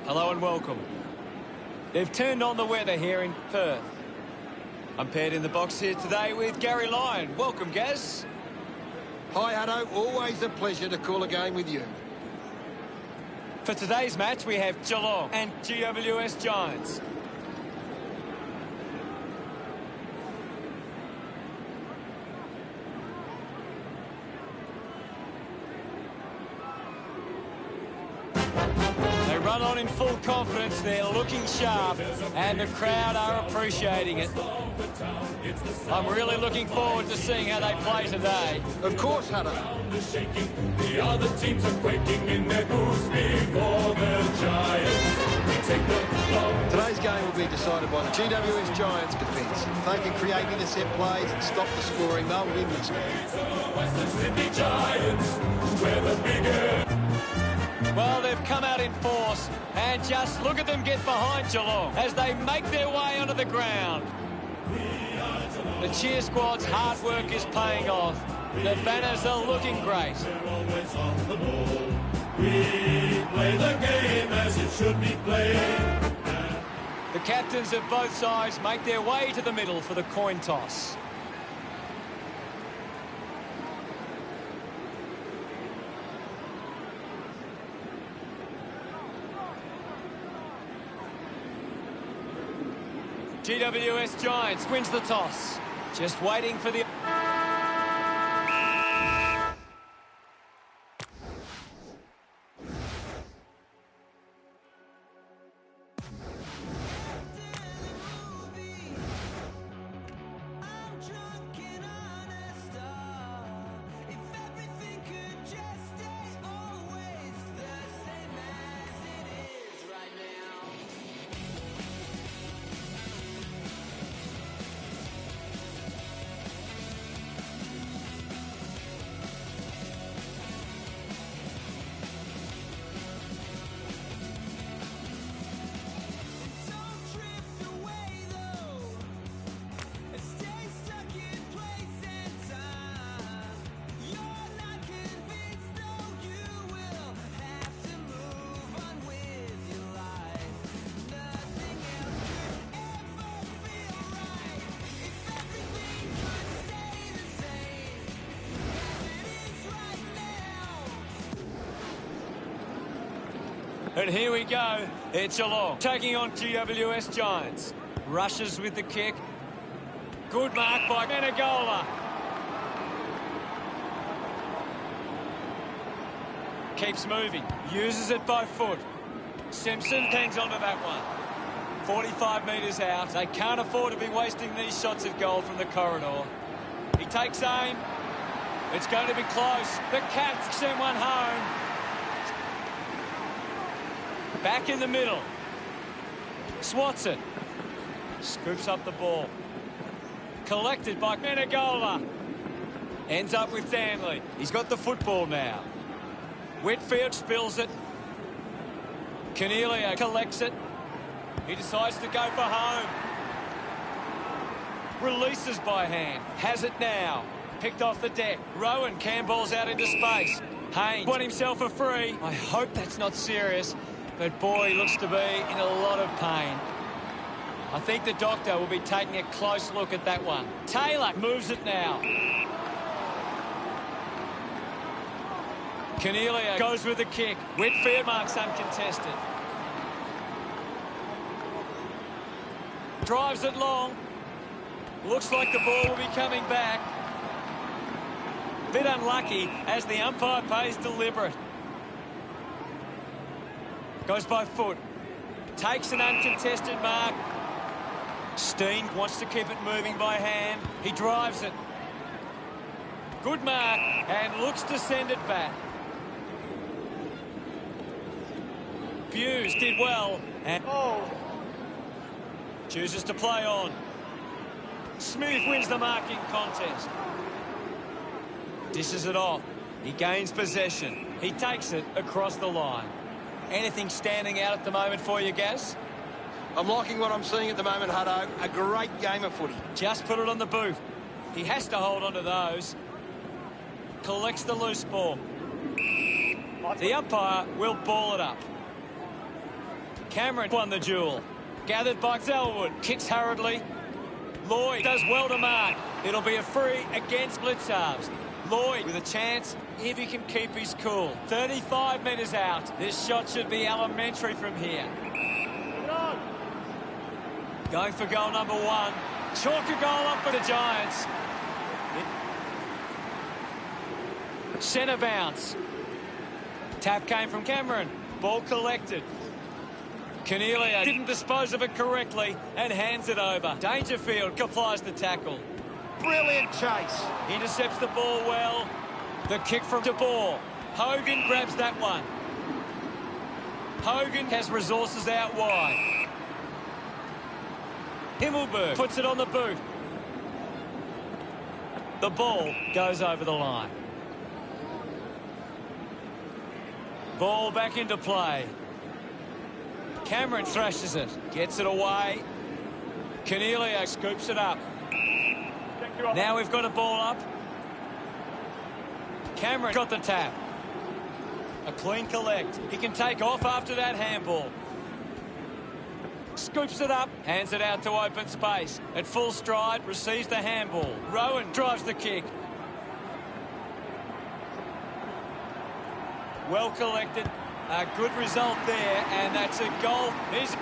Hello and welcome. They've turned on the weather here in Perth. I'm paired in the box here today with Gary Lyon. Welcome, Gaz. Hi, Hutto. Always a pleasure to call a game with you. For today's match, we have Geelong and GWS Giants. Run on in full confidence, they're looking sharp, and the crowd are appreciating it. I'm really looking forward to seeing how they play today. Of course, Hutto. The other teams are quaking in their boots before the Giants. Today's game will be decided by the GWS Giants defence. If they can create intercept plays and stop the scoring, they'll win this game. Western Sydney Giants, we're the bigger. Well, they've come out in force, and just look at them get behind Geelong as they make their way onto the ground. The cheer squad's hard work is paying off. The banners are looking great. We play the game as it should be played. The captains of both sides make their way to the middle for the coin toss. GWS Giants wins the toss. Just waiting for the... And here we go. It's Geelong taking on GWS Giants. Rushes with the kick. Good mark by Menegola. Keeps moving. Uses it by foot. Simpson hangs onto that one. 45 metres out. They can't afford to be wasting these shots at goal from the corridor. He takes aim. It's going to be close. The Cats send one home. Back in the middle. Swats it. Scoops up the ball. Collected by Menegola. Ends up with Danley. He's got the football now. Whitfield spills it. Cornelio collects it. He decides to go for home. Releases by hand. Has it now. Picked off the deck. Rowan handballs out into space. Haynes won himself a free. I hope that's not serious. But boy, he looks to be in a lot of pain. I think the doctor will be taking a close look at that one. Taylor moves it now. Cornelia goes with the kick. Whitfield marks uncontested. Drives it long. Looks like the ball will be coming back. Bit unlucky as the umpire plays deliberate. Goes by foot. Takes an uncontested mark. Steen wants to keep it moving by hand. He drives it. Good mark and looks to send it back. Hughes did well and chooses to play on. Smith wins the marking contest. Dishes it off. He gains possession. He takes it across the line. Anything standing out at the moment for you, Gaz? I'm liking what I'm seeing at the moment, Hutto. A great game of footy. Just put it on the boot. He has to hold on to those. Collects the loose ball. The umpire will ball it up. Cameron won the duel. Gathered by Selwood. Kicks hurriedly. Lloyd does well to mark. It'll be a free against Blitzarves. Lloyd with a chance if he can keep his cool. 35 metres out. This shot should be elementary from here. Going for goal number 1. Chalk a goal up for the Giants. Centre bounce. Tap came from Cameron. Ball collected. Cornelia didn't dispose of it correctly and hands it over. Dangerfield applies the tackle. Brilliant chase. Intercepts the ball well. The kick from De Boer. Hogan grabs that one. Hogan has resources out wide. Himmelberg puts it on the boot. The ball goes over the line. Ball back into play. Cameron thrashes it. Gets it away. Cornelia scoops it up. Now we've got a ball up. Cameron got the tap. A clean collect. He can take off after that handball. Scoops it up. Hands it out to open space. At full stride, receives the handball. Rowan drives the kick. Well collected. A good result there, and that's a goal. He's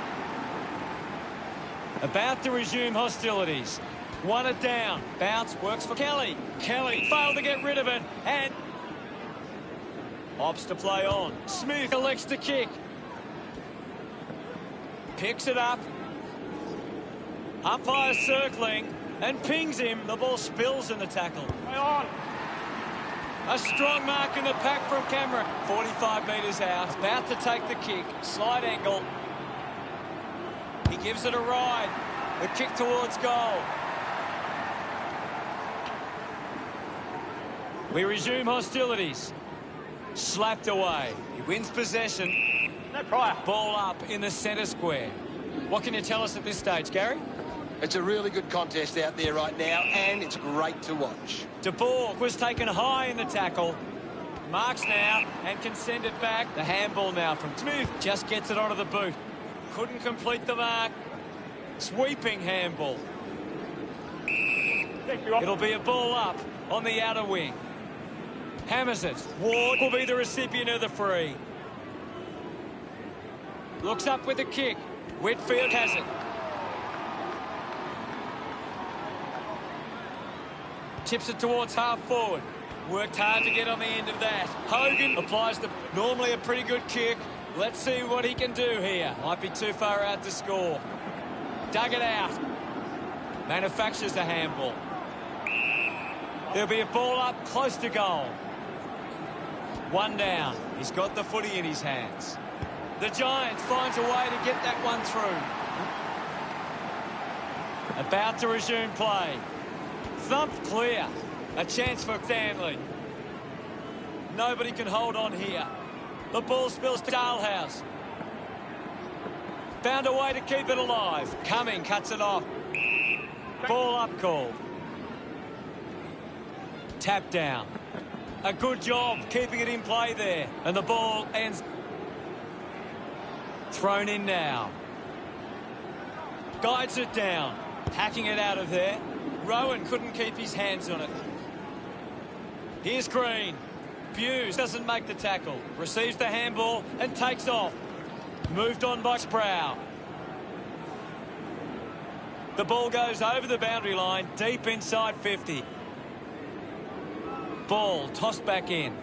about to resume hostilities. One it down. Bounce works for Kelly. Kelly failed to get rid of it, and opts to play on. Smith elects to kick. Picks it up. Umpire circling and pings him. The ball spills in the tackle. Play on. A strong mark in the pack from Cameron. 45 metres out. About to take the kick. Slide angle. He gives it a ride. The kick towards goal. We resume hostilities. Slapped away. He wins possession. No prior. Ball up in the centre square. What can you tell us at this stage, Gary? It's a really good contest out there right now, and it's great to watch. De Boer was taken high in the tackle. Marks now and can send it back. The handball now from Smith. Just gets it onto the boot. Couldn't complete the mark. Sweeping handball. It'll be a ball up on the outer wing. Hammers it. Ward will be the recipient of the free. Looks up with the kick. Whitfield has it. Tips it towards half forward. Worked hard to get on the end of that. Hogan applies the normally a pretty good kick. Let's see what he can do here. Might be too far out to score. Dug it out. Manufactures the handball. There'll be a ball up close to goal. One down. He's got the footy in his hands. The Giants finds a way to get that one through. About to resume play. Thumped clear. A chance for Stanley. Nobody can hold on here. The ball spills to Dalhouse. Found a way to keep it alive. Cumming cuts it off. Ball up called. Tap down. A good job keeping it in play there. And the ball ends. Thrown in now. Guides it down. Hacking it out of there. Rowan couldn't keep his hands on it. Here's Green. Hughes doesn't make the tackle. Receives the handball and takes off. Moved on by Sproul. The ball goes over the boundary line, deep inside 50. Ball tossed back in.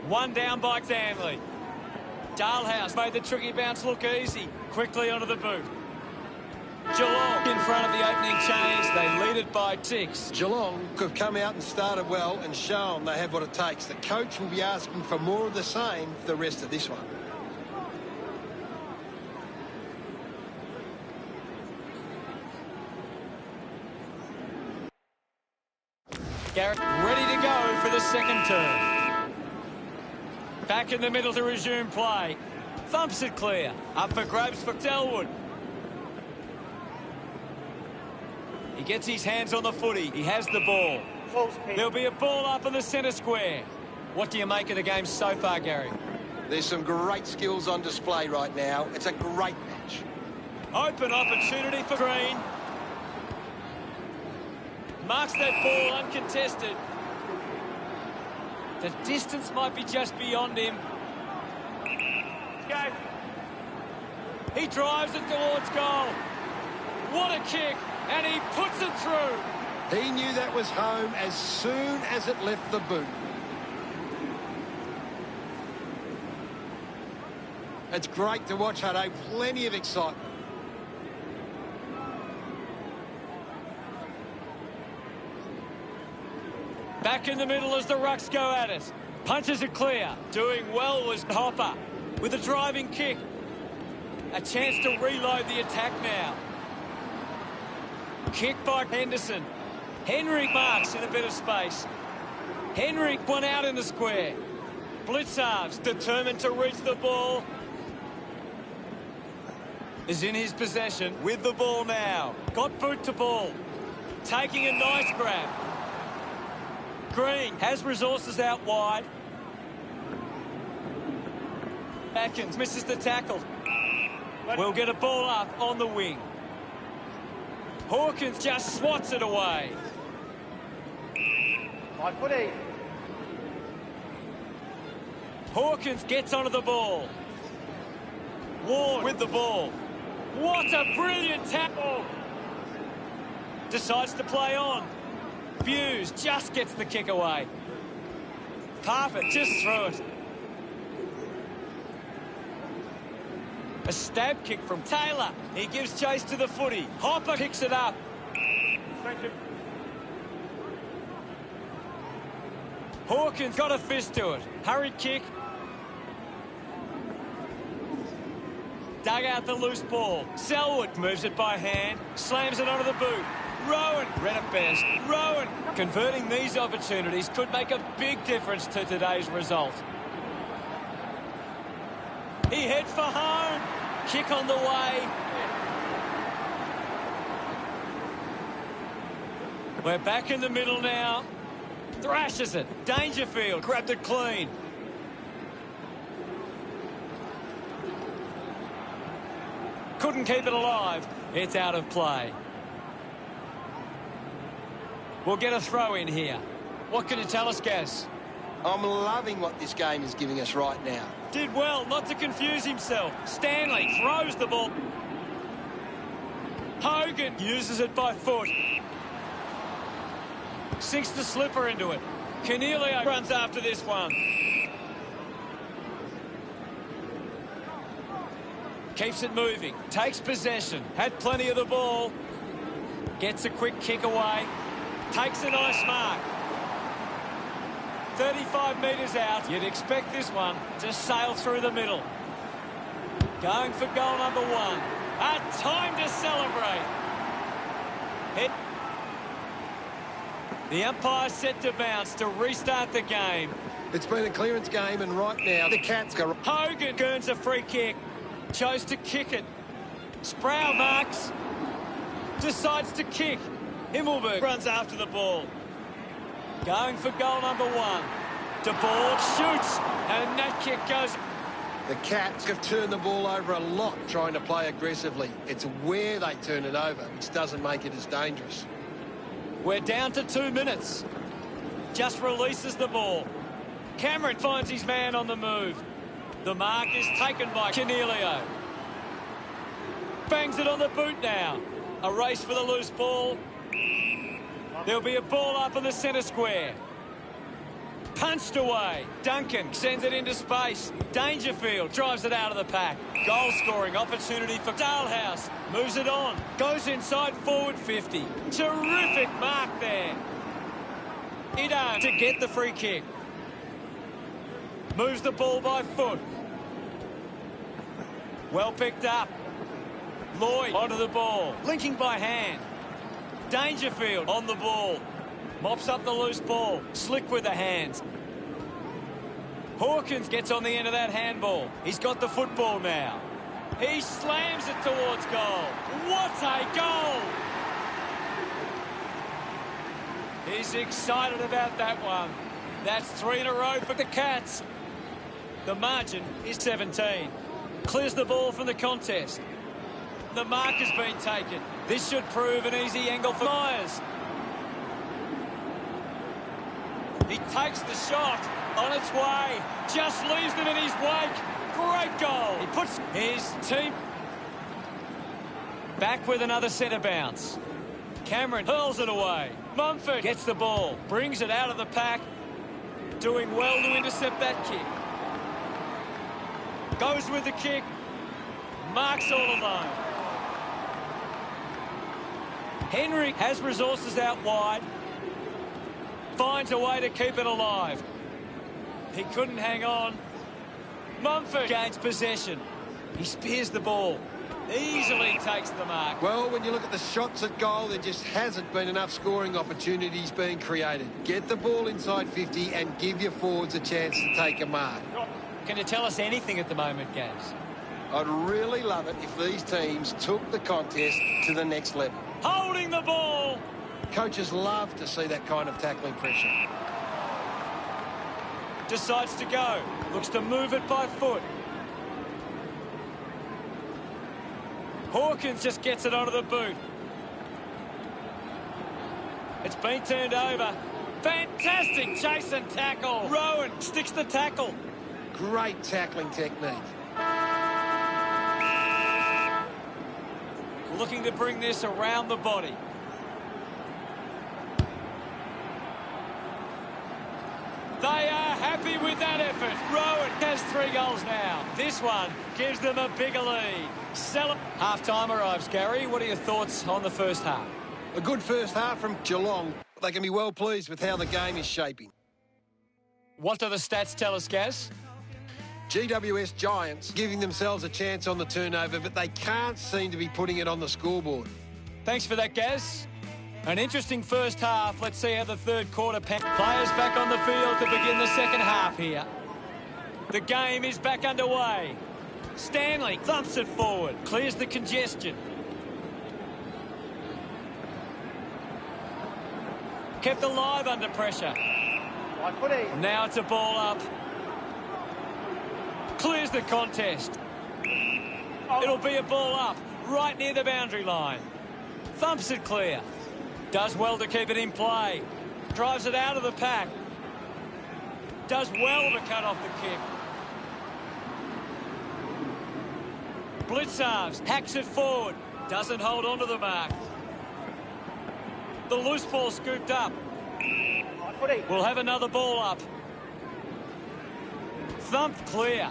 One down by Stanley. Dalhouse made the tricky bounce look easy. Quickly onto the boot. Geelong in front of the opening change. They lead it by 6. Geelong have come out and started well and shown they have what it takes. The coach will be asking for more of the same for the rest of this one. Garrett ready to go for the second turn. Back in the middle to resume play. Thumps it clear. Up for grabs for Selwood. He gets his hands on the footy. He has the ball. There'll be a ball up in the centre square. What do you make of the game so far, Gary? There's some great skills on display right now. It's a great match. Open opportunity for Green. Marks that ball uncontested. The distance might be just beyond him. Go. He drives it towards goal. What a kick, and he puts it through. He knew that was home as soon as it left the boot. It's great to watch, Hutto. Plenty of excitement. Back in the middle as the Rucks go at it. Punches it clear. Doing well was Hopper with a driving kick. A chance to reload the attack now. Kick by Henderson. Henry marks in a bit of space. Henry one out in the square. Blitzarves determined to reach the ball. Is in his possession with the ball now. Got boot to ball. Taking a nice grab. Green has resources out wide. Atkins misses the tackle. We'll get a ball up on the wing. Hawkins just swats it away. My footy. Hawkins gets onto the ball. Ward with the ball. What a brilliant tackle. Decides to play on. Hughes just gets the kick away. Parfitt just threw it. A stab kick from Taylor. He gives chase to the footy. Hopper picks it up. Hawkins got a fist to it. Hurried kick. Dug out the loose ball. Selwood moves it by hand. Slams it onto the boot. Rowan read it best. Rowan converting these opportunities could make a big difference to today's result. He heads for home. Kick on the way. We're back in the middle now. Thrashes it. Dangerfield grabbed it clean. Couldn't keep it alive. It's out of play. We'll get a throw in here. What can you tell us, Gaz? I'm loving what this game is giving us right now. Did well not to confuse himself. Stanley throws the ball. Hogan uses it by foot. Sinks the slipper into it. Cornelio runs after this one. Keeps it moving. Takes possession. Had plenty of the ball. Gets a quick kick away. Takes a nice mark. 35 metres out. You'd expect this one to sail through the middle. Going for goal number 1. A time to celebrate. The umpire set to bounce to restart the game. It's been a clearance game, and right now the Cats go. Hogan earns a free kick. Chose to kick it. Sproul marks. Decides to kick. Himmelberg runs after the ball. Going for goal number 1. De Boer shoots, and that kick goes. The Cats have turned the ball over a lot trying to play aggressively. It's where they turn it over, which doesn't make it as dangerous. We're down to 2 minutes. Just releases the ball. Cameron finds his man on the move. The mark is taken by Cornelio. Bangs it on the boot now. A race for the loose ball. There'll be a ball up in the centre square. Punched away. Duncan sends it into space. Dangerfield drives it out of the pack. Goal scoring opportunity for Dalhouse. Moves it on. Goes inside forward 50. Terrific mark there. Ido to get the free kick. Moves the ball by foot. Well picked up. Lloyd onto the ball. Linking by hand. Dangerfield on the ball. Mops up the loose ball. Slick with the hands. Hawkins gets on the end of that handball. He's got the football now. He slams it towards goal. What a goal! He's excited about that one. That's 3 in a row for the Cats. The margin is 17. Clears the ball from the contest. The mark has been taken. This should prove an easy angle for Myers. He takes the shot on its way. Just leaves them in his wake. Great goal. He puts his team back with another centre bounce. Cameron hurls it away. Mumford gets the ball. Brings it out of the pack. Doing well to intercept that kick. Goes with the kick. Marks all alone. Henry has resources out wide. Finds a way to keep it alive. He couldn't hang on. Mumford gains possession. He spears the ball. Easily takes the mark. Well, when you look at the shots at goal, there just hasn't been enough scoring opportunities being created. Get the ball inside 50 and give your forwards a chance to take a mark. Can you tell us anything at the moment, Gaz? I'd really love it if these teams took the contest to the next level. Holding the ball. Coaches love to see that kind of tackling pressure. Decides to go. Looks to move it by foot. Hawkins just gets it onto the boot. It's been turned over. Fantastic chase and tackle. Rowan sticks the tackle. Great tackling technique. Looking to bring this around the body. They are happy with that effort. Rowan has 3 goals now. This one gives them a bigger lead. Half-time arrives, Gary. What are your thoughts on the first half? A good first half from Geelong. They can be well pleased with how the game is shaping. What do the stats tell us, Gaz? GWS Giants giving themselves a chance on the turnover, but they can't seem to be putting it on the scoreboard. Thanks for that, Gaz. An interesting first half. Let's see how the third quarter players back on the field to begin the second half here. The game is back underway. Stanley thumps it forward, clears the congestion. Kept alive under pressure. Now it's a ball up. Clears the contest. It'll be a ball up right near the boundary line. Thumps it clear. Does well to keep it in play. Drives it out of the pack. Does well to cut off the kick. Blitzarves hacks it forward. Doesn't hold on to the mark. The loose ball scooped up. We'll have another ball up. Thumped clear.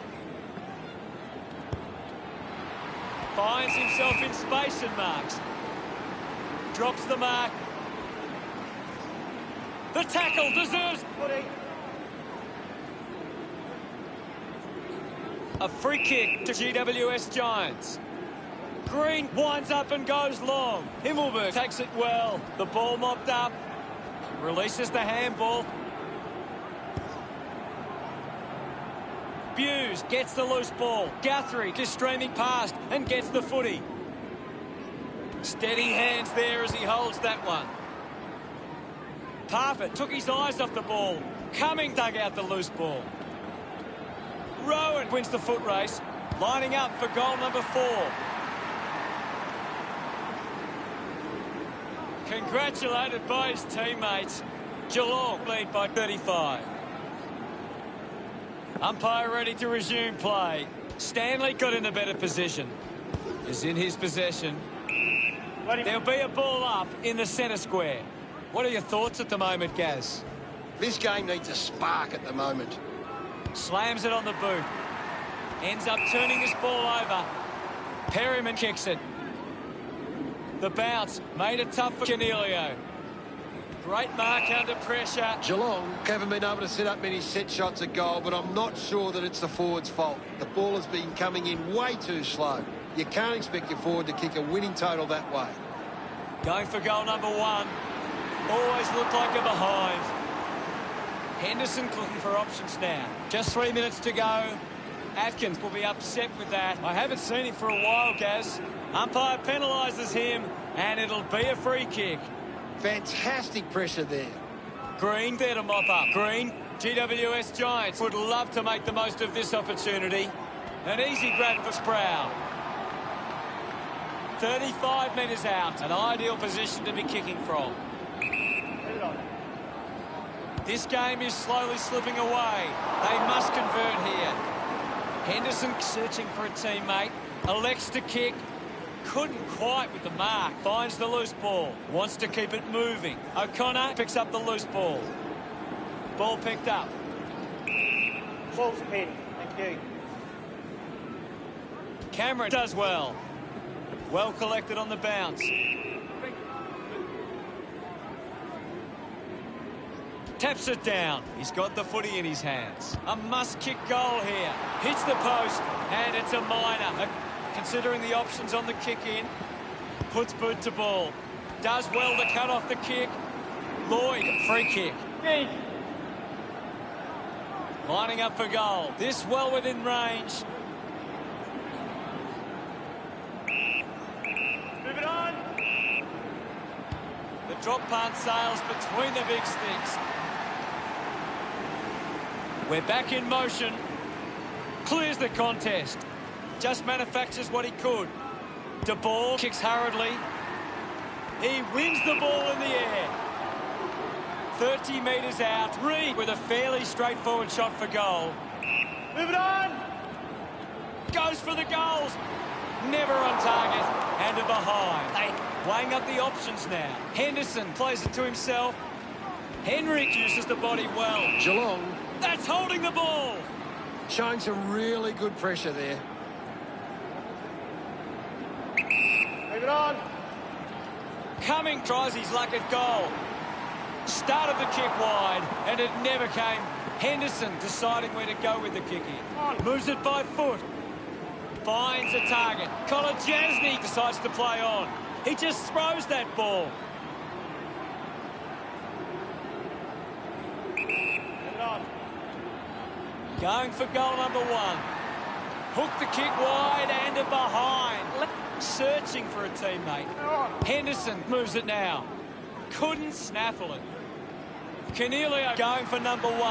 Finds himself in space and marks. Drops the mark. The tackle deserves a free kick to GWS Giants. Green winds up and goes long. Himmelberg takes it well. The ball mopped up. Releases the handball. Hughes gets the loose ball. Guthrie is streaming past and gets the footy. Steady hands there as he holds that one. Parfitt took his eyes off the ball. Cumming dug out the loose ball. Rowan wins the foot race, lining up for goal number 4. Congratulated by his teammates. Geelong lead by 35. Umpire ready to resume play. Stanley got in a better position. Is in his possession. There'll be a ball up in the centre square. What are your thoughts at the moment, Gaz? This game needs a spark at the moment. Slams it on the boot. Ends up turning this ball over. Perryman kicks it. The bounce made it tough for Cornelio. Great mark under pressure. Geelong haven't been able to set up many set shots at goal, but I'm not sure that it's the forward's fault. The ball has been coming in way too slow. You can't expect your forward to kick a winning total that way. Going for goal number 1. Always looked like a behind. Henderson looking for options now. Just 3 minutes to go. Atkins will be upset with that. I haven't seen him for a while, Gaz. Umpire penalises him, and it'll be a free kick. Fantastic pressure there. Green there to mop up. Green, GWS Giants would love to make the most of this opportunity. An easy grab for Sproul. 35 metres out. An ideal position to be kicking from. This game is slowly slipping away. They must convert here. Henderson searching for a teammate. Elects to kick. Couldn't quite with the mark. Finds the loose ball. Wants to keep it moving. O'Connor picks up the loose ball. Ball picked up. Ball's pinned. Thank you. Cameron does well. Well collected on the bounce. Taps it down. He's got the footy in his hands. A must-kick goal here. Hits the post, and it's a minor. Considering the options on the kick-in. Puts boot to ball. Does well to cut off the kick. Lloyd, free kick. Lining up for goal. This well within range. Move it on. The drop punt sails between the big sticks. We're back in motion. Clears the contest. Just manufactures what he could. De ball kicks hurriedly. He wins the ball in the air. 30 metres out. Reed with a fairly straightforward shot for goal. Move it on. Goes for the goals. Never on target. And a behind. Weighing up the options now. Henderson plays it to himself. Henrik uses the body well. Geelong. That's holding the ball. Showing some really good pressure there. Move it on. Cumming tries his luck at goal. Started the kick wide, and it never came. Henderson deciding where to go with the kick in. Moves it by foot. Finds a target. Kolodjasny decides to play on. He just throws that ball. Move it on. Going for goal number 1. Hook the kick wide and a behind. Searching for a teammate. Henderson moves it now. Couldn't snaffle it. Cornelio going for number 1.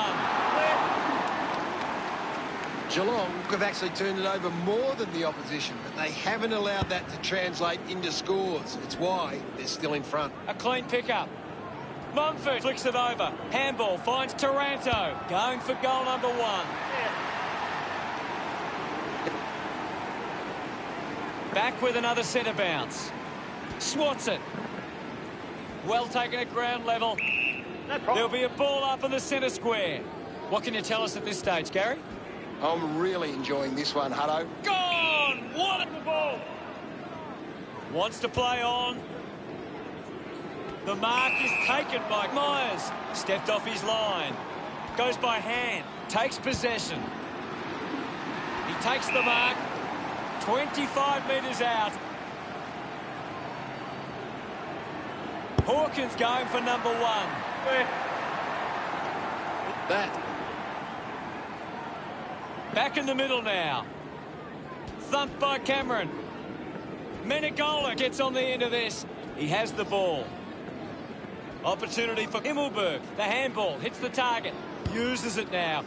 Geelong have actually turned it over more than the opposition, but they haven't allowed that to translate into scores. It's why they're still in front. A clean pickup. Mumford flicks it over. Handball finds Taranto. Going for goal number 1. Back with another centre bounce. Swats it. Well taken at ground level. No problem. There'll be a ball up in the centre square. What can you tell us at this stage, Gary? I'm really enjoying this one, Hutto. Gone! What a ball! Wants to play on. The mark is taken by Myers. Stepped off his line. Goes by hand. Takes possession. He takes the mark. 25 metres out. Hawkins going for number 1. That. Back in the middle now. Thumped by Cameron. Menegola gets on the end of this. He has the ball. Opportunity for Himmelberg. The handball hits the target. Uses it now.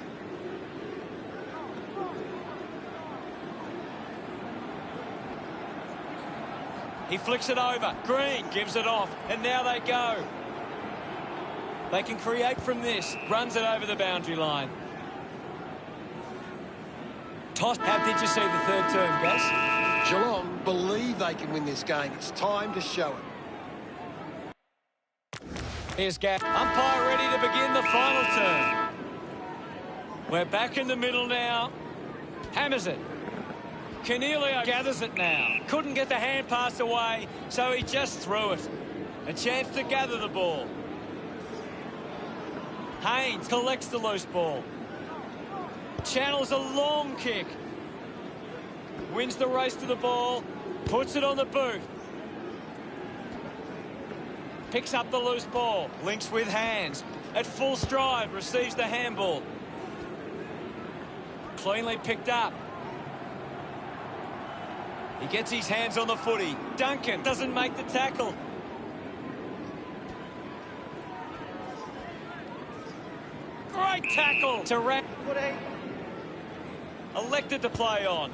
He flicks it over. Green gives it off. And now they go. They can create from this. Runs it over the boundary line. Toss. How did you see the third term, Gus? Geelong believe they can win this game. It's time to show it. Here's Gav. Umpire ready to begin the final turn. We're back in the middle now. Hammers it. Cornelio gathers it now. Couldn't get the hand pass away, so he just threw it. A chance to gather the ball. Haynes collects the loose ball. Channels a long kick. Wins the race to the ball. Puts it on the boot. Picks up the loose ball. Links with hands. At full stride, receives the handball. Cleanly picked up. He gets his hands on the footy. Duncan doesn't make the tackle. Great tackle to wrap. Elected to play on.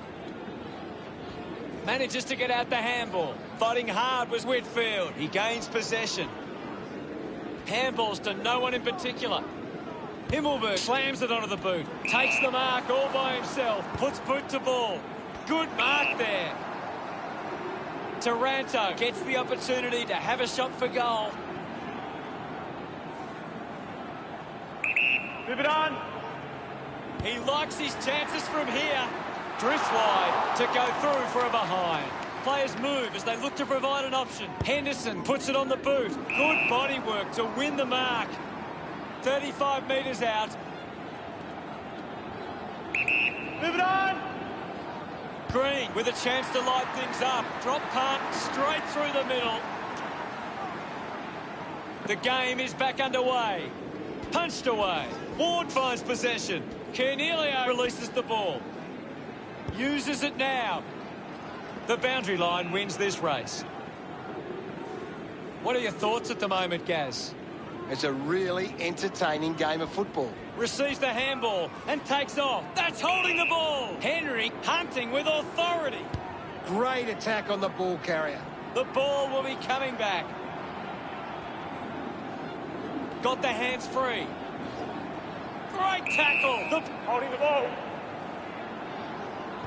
Manages to get out the handball. Fighting hard was Whitfield. He gains possession. Handballs to no one in particular. Himmelberg slams it onto the boot. Takes the mark all by himself. Puts boot to ball. Good mark there. Taranto gets the opportunity to have a shot for goal. Move it on. He likes his chances from here. Drifts wide to go through for a behind. Players move as they look to provide an option. Henderson puts it on the boot. Good body work to win the mark. 35 metres out. Move it on. Green with a chance to light things up. Drop punt straight through the middle. The game is back underway. Punched away. Ward finds possession. Cornelio releases the ball. Uses it now. The boundary line wins this race. What are your thoughts at the moment, Gaz? It's a really entertaining game of football. Receives the handball and takes off. That's holding the ball. Henry hunting with authority. Great attack on the ball carrier. The ball will be coming back. Got the hands free. Great tackle. Holding the ball.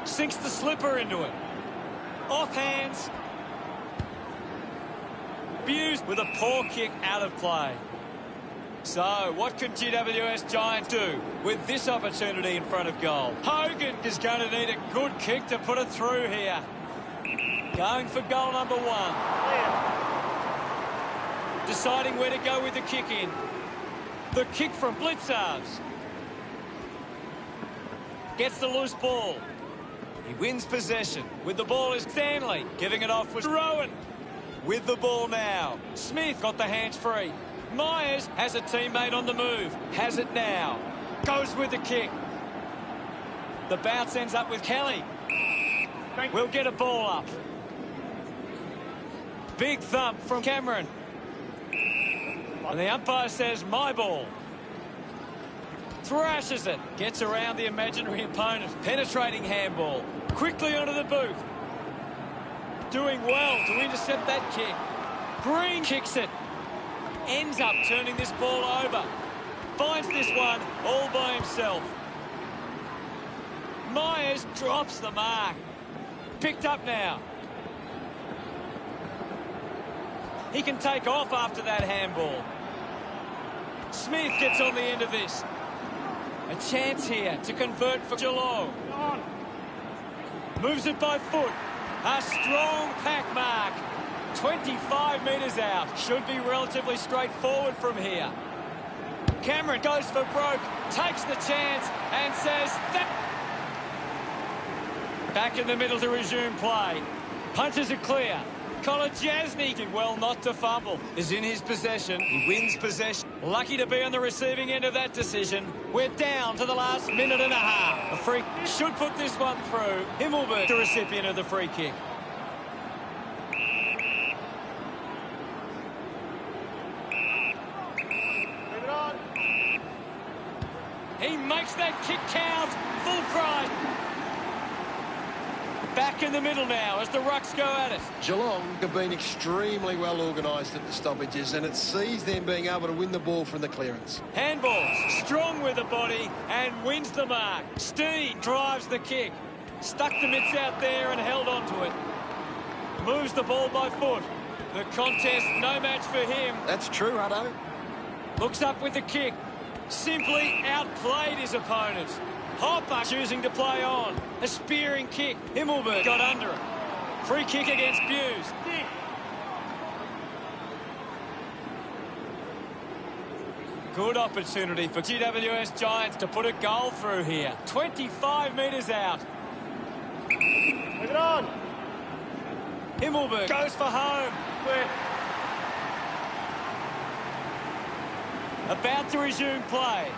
Sinks the slipper into it. Off hands. Buse with a poor kick out of play. So, what can GWS Giants do with this opportunity in front of goal? Hogan is going to need a good kick to put it through here. Going for goal number one. Deciding where to go with the kick in. The kick from Blitzarves. Gets the loose ball. He wins possession. With the ball is Stanley. Giving it off was Rowan. With the ball now. Smith got the hands free. Myers has a teammate on the move. Has it now. Goes with the kick. The bounce ends up with Kelly. We'll get a ball up. Big thump from Cameron. And the umpire says, my ball. Thrashes it. Gets around the imaginary opponent. Penetrating handball. Quickly onto the boot. Doing well to intercept that kick. Green kicks it. Ends up turning this ball over. Finds this one all by himself. Myers drops the mark. Picked up now. He can take off after that handball. Smith gets on the end of this. A chance here to convert for Geelong. Moves it by foot. A strong pack mark. 25 metres out. Should be relatively straightforward from here. Cameron goes for broke. Takes the chance and says that. Back in the middle to resume play. Punches it clear. Kolodjasny did well not to fumble. Is in his possession. He wins possession. Lucky to be on the receiving end of that decision. We're down to the last minute and a half. A free should put this one through. Himmelberg, the recipient of the free kick. Move it on. He makes that kick count. Full cry. Back in the middle now as the Rucks go at it. Geelong have been extremely well organised at the stoppages, and it sees them being able to win the ball from the clearance. Handball, strong with the body and wins the mark. Steed drives the kick. Stuck the mitts out there and held on to it. Moves the ball by foot. The contest, no match for him. That's true, Hutto. Looks up with the kick. Simply outplayed his opponent. Hopper choosing to play on. A spearing kick. Himmelberg got under it. Free kick against Buse. Good opportunity for GWS Giants to put a goal through here. 25 metres out. Leave it on. Himmelberg goes for home. About to resume play.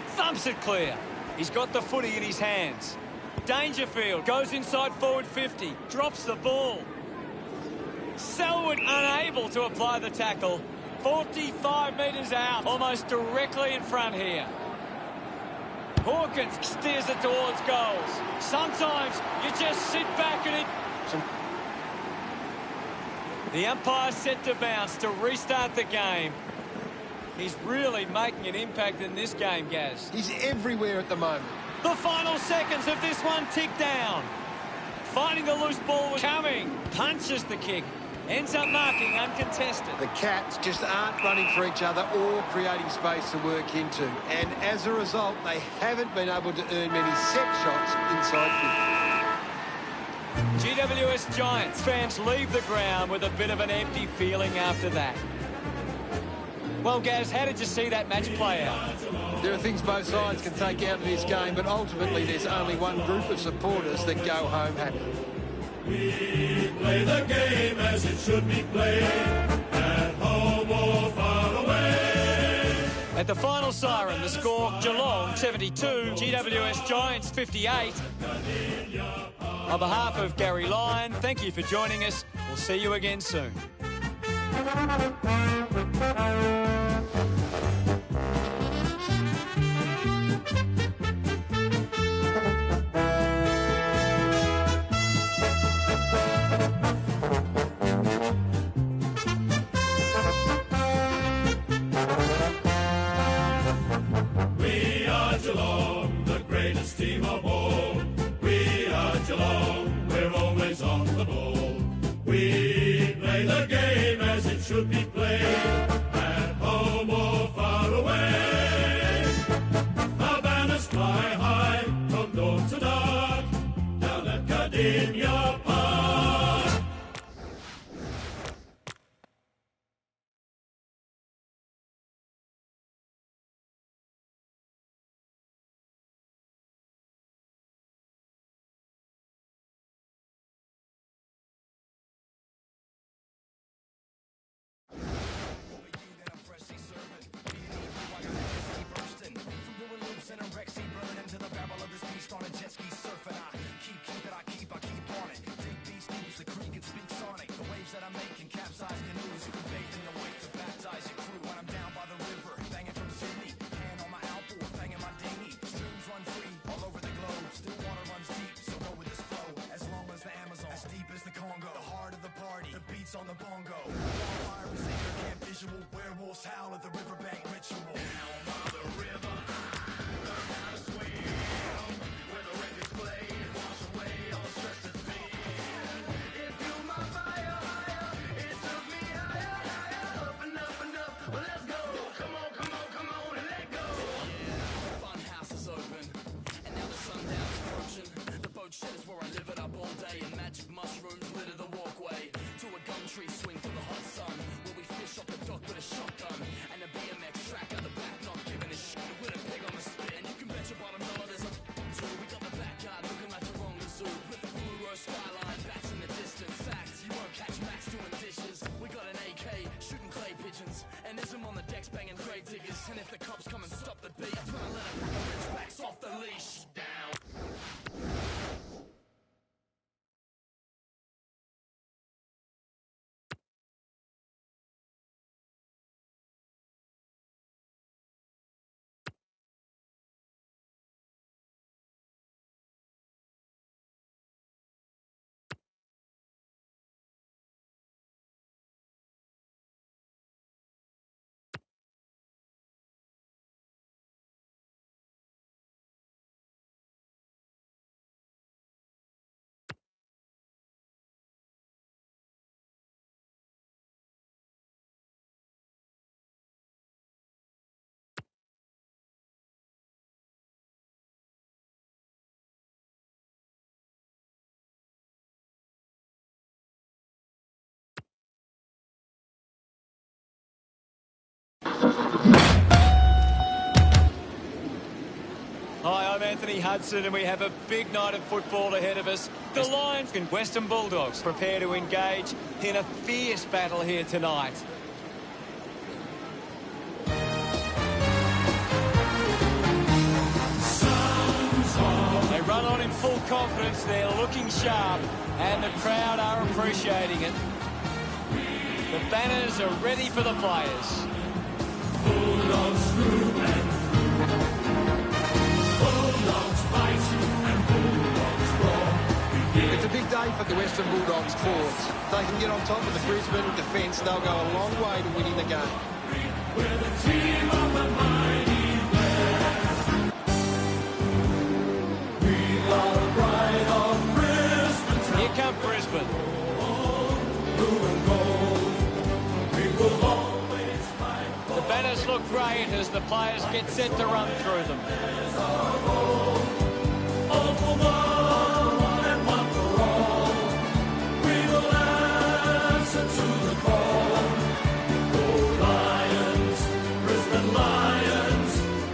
Thumps it clear. He's got the footy in his hands. Dangerfield goes inside forward 50. Drops the ball. Selwood unable to apply the tackle. 45 metres out. Almost directly in front here. Hawkins steers it towards goals. Sometimes you just sit back and the umpire set to bounce to restart the game. He's really making an impact in this game, Gaz. He's everywhere at the moment. The final seconds of this one tick down. Finding the loose ball was coming. Punches the kick. Ends up marking uncontested. The Cats just aren't running for each other or creating space to work into. And as a result, they haven't been able to earn many set shots inside 50. GWS Giants fans leave the ground with a bit of an empty feeling after that. Well, Gaz, how did you see that match play out? There are things both sides can take out of this game, but ultimately there's only one group of supporters that go home happy. We play the game as it should be played, at home or far away. At the final siren, the score, Geelong 72, GWS Giants 58. On behalf of Gary Lyon, thank you for joining us. We'll see you again soon. We are Geelong, the greatest team of all. We are Geelong, we're always on the ball. We play the game as it should be played, at home or far away. Our banners fly high from dawn to dark, down at Gardenia Park. On the bongo, fire and singer camp visual, werewolves howl at the riverbank ritual. Down by the river, learn how to swim. Where the records play and wash away all the stress that's been. It fueled my fire higher, it took me higher, higher, up and up and up. Well, let's go. Come on, come on, come on and let go. Yeah, the fun house is open, and now the sundown's approaching. The boat shed is where I live it up all day, and magic mushrooms litter the walkway to a gum tree. Hi, I'm Anthony Hudson, and we have a big night of football ahead of us. The Lions and Western Bulldogs prepare to engage in a fierce battle here tonight. They run on in full confidence, they're looking sharp, and the crowd are appreciating it. The banners are ready for the players. Bulldogs screw and Bulldogs fight and Bulldogs roar. It's a big day for the Western Bulldogs forwards. If they can get on top of the Brisbane defence, they'll go a long way to winning the game. We're the team of the mighty Bears. We are the pride of Brisbane. Here come Brisbane. Blue and gold. We will always fight. The banners look great as the players get set to run through them. All for one and one for all. We will answer to the call. Go Lions, Brisbane Lions.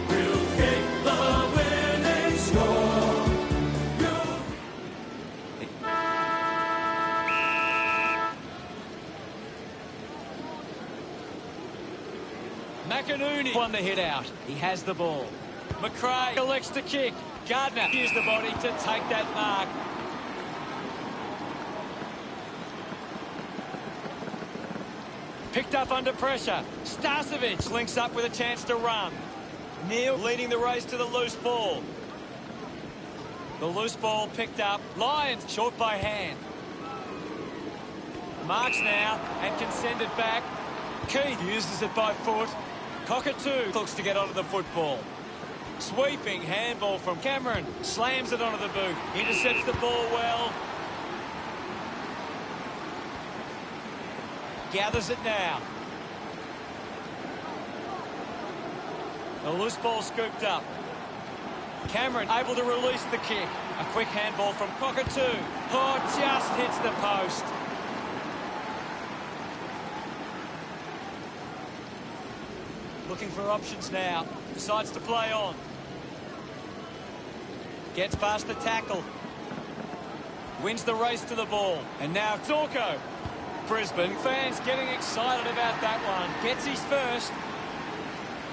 We'll kick the winning score. McInerney won the hit out. He has the ball. McRae elects to kick. Gardner used the body to take that mark. Picked up under pressure. Starcevic links up with a chance to run. Neal leading the race to the loose ball. The loose ball picked up. Lions short by hand. Marks now and can send it back. Keith uses it by foot. Cockatoo looks to get onto the football. Sweeping handball from Cameron. Slams it onto the boot. Intercepts the ball well. Gathers it now. The loose ball scooped up. Cameron able to release the kick. A quick handball from Cockatoo. Oh, just hits the post. Looking for options now. Decides to play on. Gets past the tackle. Wins the race to the ball. And now Torco. Brisbane fans getting excited about that one. Gets his first.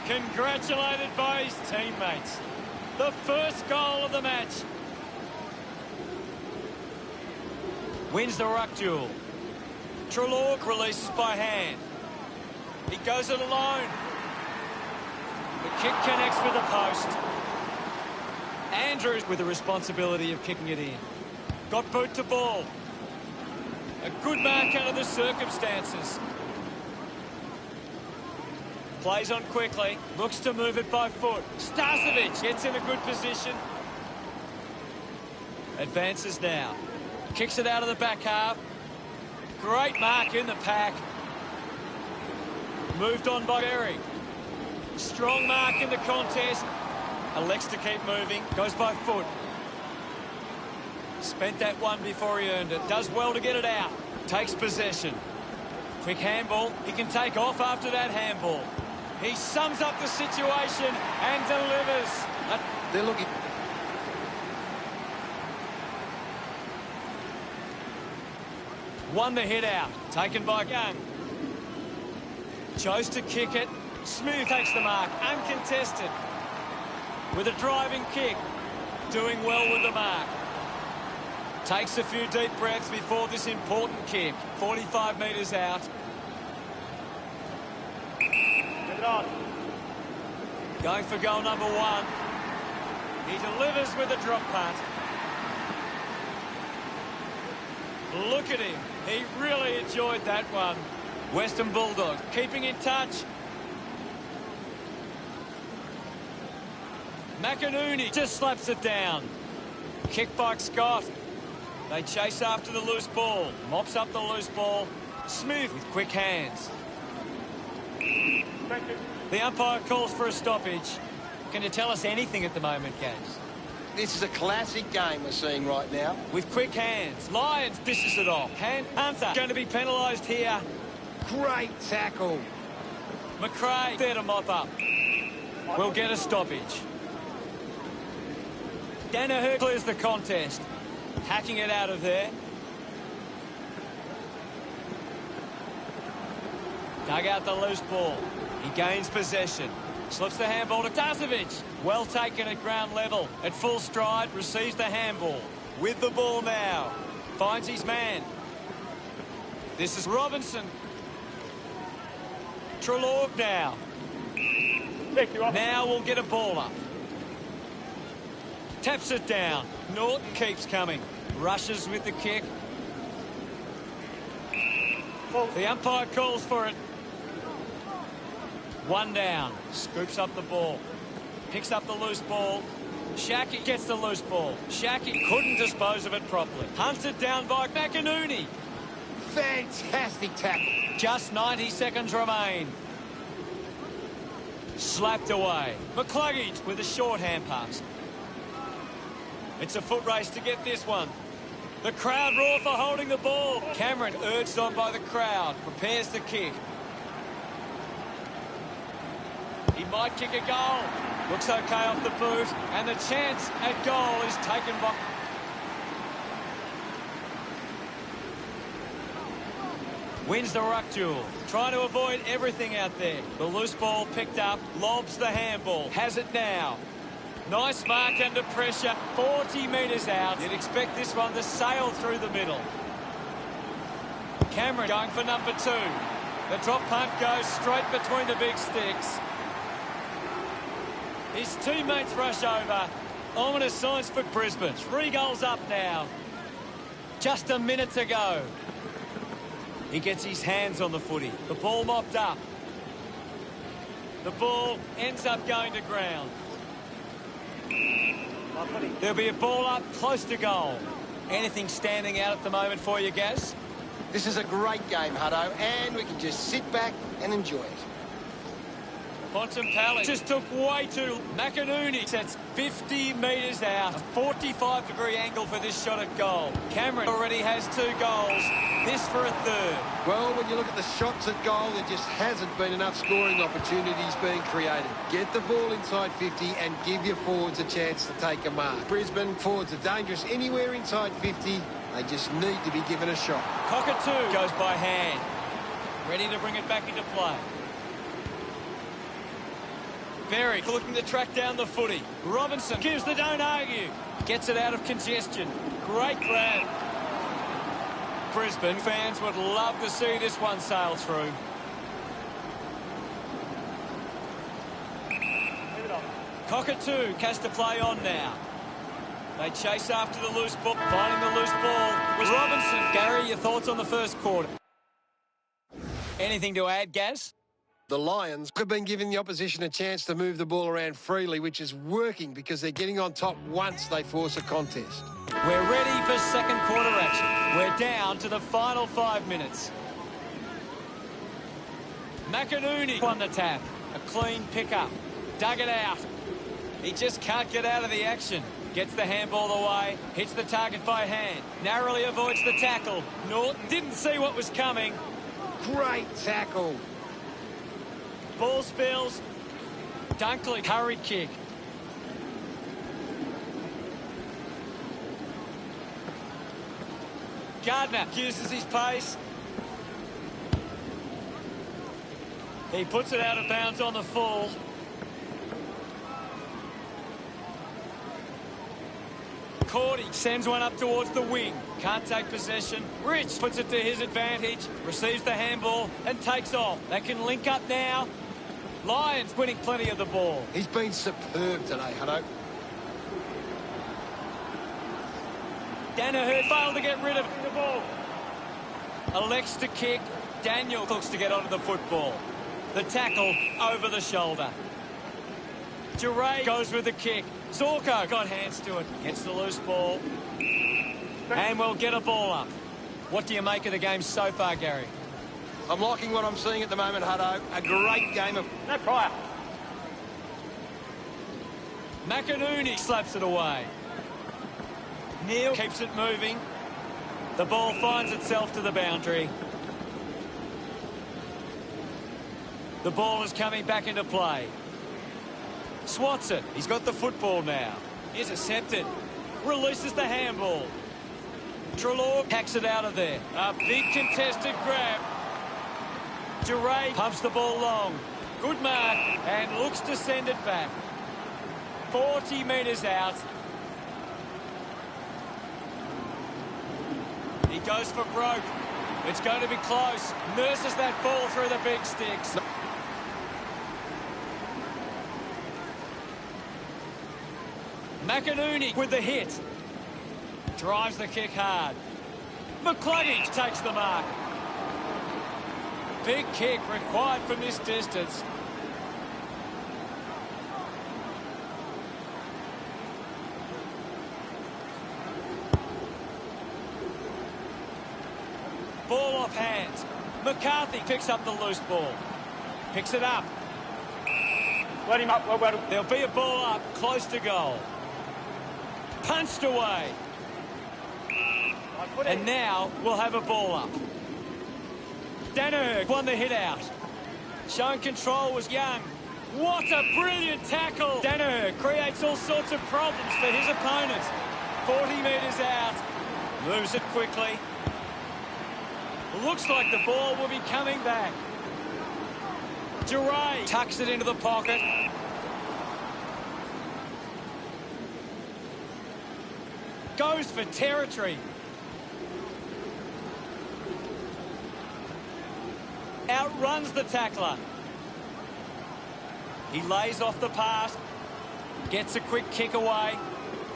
Congratulated by his teammates. The first goal of the match. Wins the ruck duel. Treloar releases by hand. He goes it alone. The kick connects with the post. Andrews with the responsibility of kicking it in. Got boot to ball. A good mark under the circumstances. Plays on quickly. Looks to move it by foot. Starcevic gets in a good position. Advances now. Kicks it out of the back half. Great mark in the pack. Moved on by Berry. Strong mark in the contest. Elects to keep moving. Goes by foot. Spent that one before he earned it. Does well to get it out. Takes possession. Quick handball. He can take off after that handball. He sums up the situation and delivers. They're looking... Won the hit out. Taken by Young. Chose to kick it. Smooth takes the mark. Uncontested. With a driving kick. Doing well with the mark. Takes a few deep breaths before this important kick. 45 metres out. Get it on. Going for goal number one. He delivers with a drop punt. Look at him. He really enjoyed that one. Western Bulldogs keeping in touch. McInerney just slaps it down. Kick by Scott. They chase after the loose ball. Mops up the loose ball. Smooth with quick hands. Thank you. The umpire calls for a stoppage. Can you tell us anything at the moment, Gaz? This is a classic game we're seeing right now. With quick hands. Lions dishes it off. Hunter going to be penalised here. Great tackle. McRae there to mop up. We'll get a stoppage. Danaher clears the contest. Hacking it out of there. Dug out the loose ball. He gains possession. Slips the handball to Tazovic. Well taken at ground level. At full stride, receives the handball. With the ball now. Finds his man. This is Robinson. Trelaw now. Now we'll get a ball up. Taps it down. Norton keeps coming. Rushes with the kick. The umpire calls for it. One down. Scoops up the ball. Picks up the loose ball. Shaki gets the loose ball. Shaki couldn't dispose of it properly. Hunted down by McInerney. Fantastic tackle. Just 90 seconds remain. Slapped away. McCluggage with a short hand pass. It's a foot race to get this one. The crowd roar for holding the ball. Cameron urged on by the crowd. Prepares to kick. He might kick a goal. Looks okay off the boot. And the chance at goal is taken by... Wins the ruck duel. Trying to avoid everything out there. The loose ball picked up. Lobs the handball. Has it now. Nice mark under pressure. 40 metres out. You'd expect this one to sail through the middle. Cameron going for number 2. The drop punt goes straight between the big sticks. His teammates rush over. Ominous signs for Brisbane. 3 goals up now. Just a minute to go. He gets his hands on the footy. The ball mopped up. The ball ends up going to ground. There'll be a ball up close to goal. Anything standing out at the moment for you, Gaz? This is a great game, Hutto, and we can just sit back and enjoy it. Bontempelli just took way too... McInerney sets 50 metres out. A 45-degree angle for this shot at goal. Cameron already has 2 goals. This for a 3rd. Well, when you look at the shots at goal, there just hasn't been enough scoring opportunities being created. Get the ball inside 50 and give your forwards a chance to take a mark. Brisbane forwards are dangerous anywhere inside 50. They just need to be given a shot. Cockatoo goes by hand. Ready to bring it back into play. Berry looking to track down the footy. Robinson gives the don't argue. Gets it out of congestion. Great grab. Brisbane fans would love to see this one sail through. Cockatoo has to play on now. They chase after the loose ball. Finding the loose ball was Robinson. Gary, your thoughts on the first quarter? Anything to add, Gaz? The Lions have been giving the opposition a chance to move the ball around freely, which is working because they're getting on top once they force a contest. We're ready for second quarter action. We're down to the final 5 minutes. McInerney won the tap. A clean pickup. Dug it out. He just can't get out of the action. Gets the handball away. Hits the target by hand. Narrowly avoids the tackle. Norton didn't see what was coming. Great tackle. Ball spills. Dunkley, hurry kick. Gardner uses his pace. He puts it out of bounds on the full. Cordy sends one up towards the wing. Can't take possession. Rich puts it to his advantage. Receives the handball and takes off. They can link up now. Lions winning plenty of the ball. He's been superb today, Hutto. Danaher failed to get rid of the ball. Elects to kick. Daniel looks to get onto the football. The tackle over the shoulder. Duray goes with the kick. Zorko got hands to it. Gets the loose ball. And we'll get a ball up. What do you make of the game so far, Gary? I'm liking what I'm seeing at the moment, Hutto. A great game of... No prior. McInerney slaps it away. Neal keeps it moving. The ball finds itself to the boundary. The ball is coming back into play. Swats it. He's got the football now. Intercepted. Releases the handball. Treloar hacks it out of there. A big contested grab. Duray pumps the ball long. Good mark and looks to send it back. 40 metres out. He goes for broke. It's going to be close. Nurses that ball through the big sticks. McInerney with the hit. Drives the kick hard. McCluggage takes the mark. Big kick required from this distance. Ball off hands. McCarthy picks up the loose ball. Picks it up. Let him up. Well. There'll be a ball up, close to goal. Punched away. And now we'll have a ball up. Danaher won the hit out. Showing control was Young. What a brilliant tackle. Danaher creates all sorts of problems for his opponents. 40 metres out. Moves it quickly. Looks like the ball will be coming back. Duray tucks it into the pocket. Goes for territory. Outruns the tackler. He lays off the pass. Gets a quick kick away.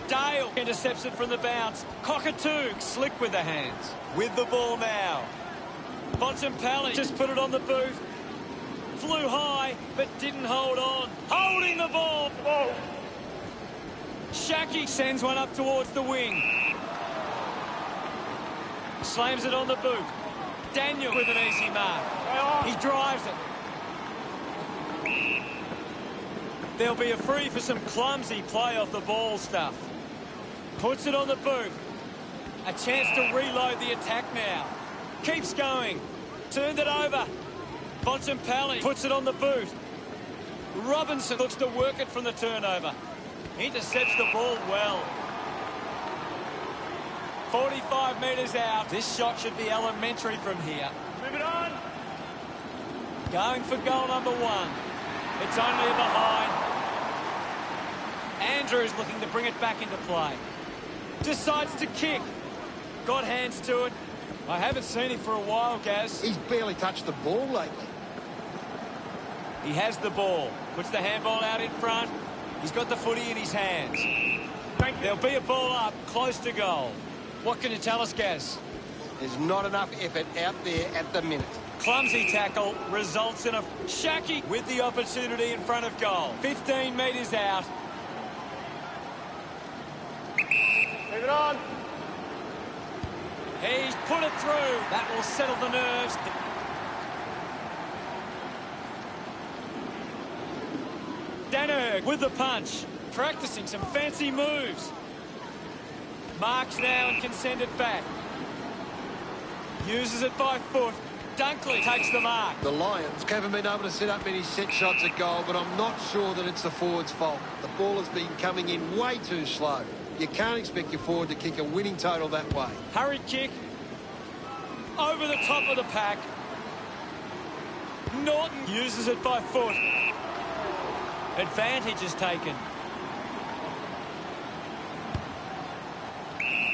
Dale intercepts it from the bounce. Cockatoo slick with the hands. With the ball now. Bontempelli just put it on the boot. Flew high, but didn't hold on. Holding the ball. Shaki sends one up towards the wing. Slams it on the boot. Daniel with an easy mark. He drives it. There'll be a free for some clumsy play off the ball stuff. Puts it on the boot. A chance to reload the attack now. Keeps going. Turned it over. Bontempelli puts it on the boot. Robinson looks to work it from the turnover. Intercepts the ball well. 45 metres out. This shot should be elementary from here. Move it on. Going for goal number one. It's only behind. Andrews looking to bring it back into play. Decides to kick. Got hands to it. I haven't seen him for a while, Gaz. He's barely touched the ball lately. He has the ball. Puts the handball out in front. He's got the footy in his hands. There'll be a ball up, close to goal. What can you tell us, Gaz? There's not enough effort out there at the minute. Clumsy tackle results in a Shaki with the opportunity in front of goal. 15 metres out. Move it on. He's put it through. That will settle the nerves. Danaher with the punch. Practicing some fancy moves. Marks now and can send it back. Uses it by foot. Dunkley takes the mark. The Lions haven't been able to set up many set shots at goal, but I'm not sure that it's the forward's fault. The ball has been coming in way too slow. You can't expect your forward to kick a winning total that way. Hurried kick. Over the top of the pack. Norton uses it by foot. Advantage is taken.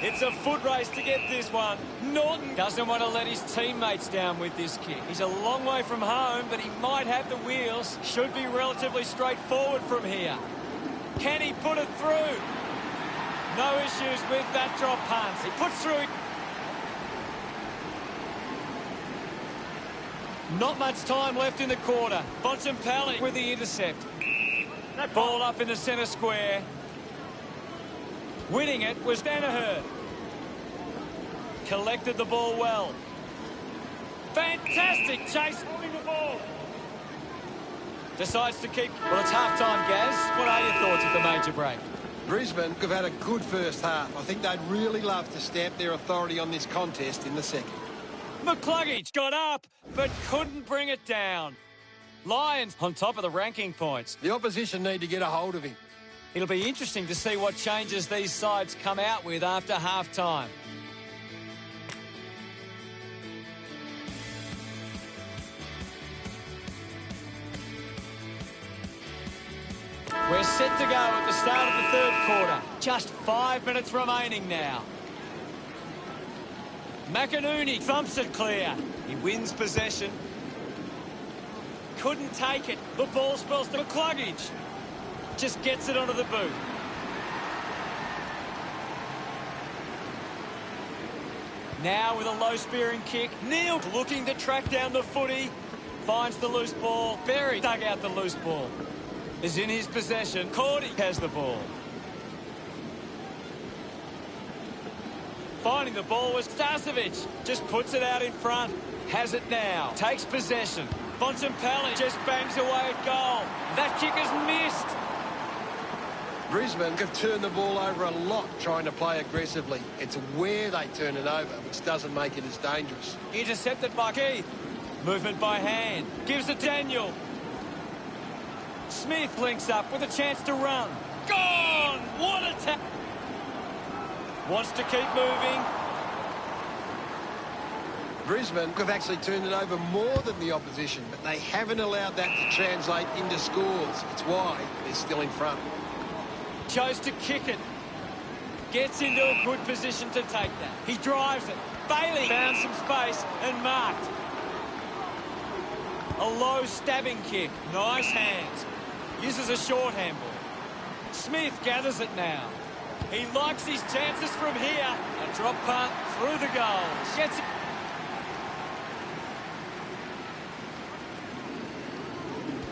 It's a foot race to get this one. Norton doesn't want to let his teammates down with this kick. He's a long way from home, but he might have the wheels. Should be relatively straightforward from here. Can he put it through? No issues with that drop punt. He puts through. Not much time left in the quarter. Bontempelli with the intercept. Ball up in the centre square. Winning it was Danaher. Collected the ball well. Fantastic chase. Holding the ball. Decides to keep. Well, it's half-time, Gaz. What are your thoughts at the major break? Brisbane have had a good first half. I think they'd really love to stamp their authority on this contest in the second. McCluggage got up, but couldn't bring it down. Lions on top of the ranking points. The opposition need to get a hold of him. It'll be interesting to see what changes these sides come out with after half-time. We're set to go at the start of the third quarter. Just 5 minutes remaining now. McInerney thumps it clear. He wins possession. Couldn't take it. The ball spills to McCluggage. Just gets it onto the boot. Now with a low spearing kick. Neal looking to track down the footy. Finds the loose ball. Berry dug out the loose ball. Is in his possession. Cordy has the ball. Finding the ball was Starcevic. Just puts it out in front. Has it now. Takes possession. Bontempelli just bangs away at goal. That kick is missed. Brisbane have turned the ball over a lot trying to play aggressively. It's where they turn it over, which doesn't make it as dangerous. Intercepted by Keith. Movement by hand. Gives it Daniel. Smith links up with a chance to run. Gone! What a tap! Wants to keep moving. Brisbane have actually turned it over more than the opposition, but they haven't allowed that to translate into scores. It's why they're still in front. Chose to kick it. Gets into a good position to take that. He drives it. Bailey found some space and marked. A low stabbing kick. Nice hands. Uses a short handball. Smith gathers it now. He likes his chances from here. A drop punt through the goals. Gets it.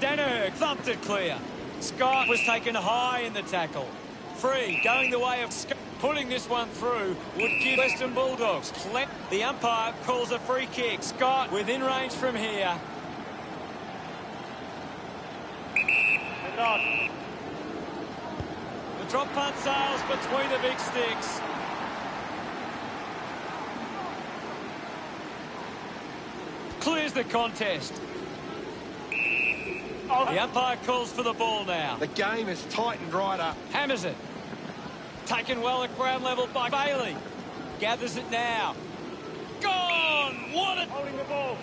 Danaher thumped it clear. Scott was taken high in the tackle. Free, going the way of Scott. Putting this one through would give Western Bulldogs. The umpire calls a free kick. Scott within range from here. The drop punt sails between the big sticks. Clears the contest. The umpire calls for the ball now. The game has tightened right up. Hammers it. Taken well at ground level by Bailey. Gathers it now. Gone! What a... Holding the ball.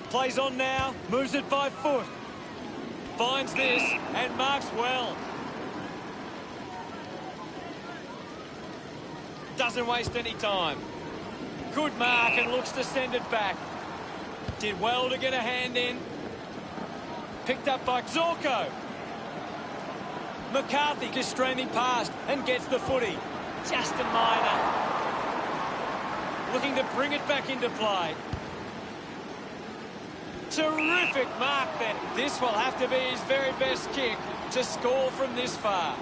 Plays on now. Moves it by foot. Finds this and marks well. Doesn't waste any time. Good mark and looks to send it back. Did well to get a hand in. Picked up by Zorko. McCarthy just streaming past and gets the footy. Just a minor. Looking to bring it back into play. Terrific mark there. This will have to be his very best kick to score from this far.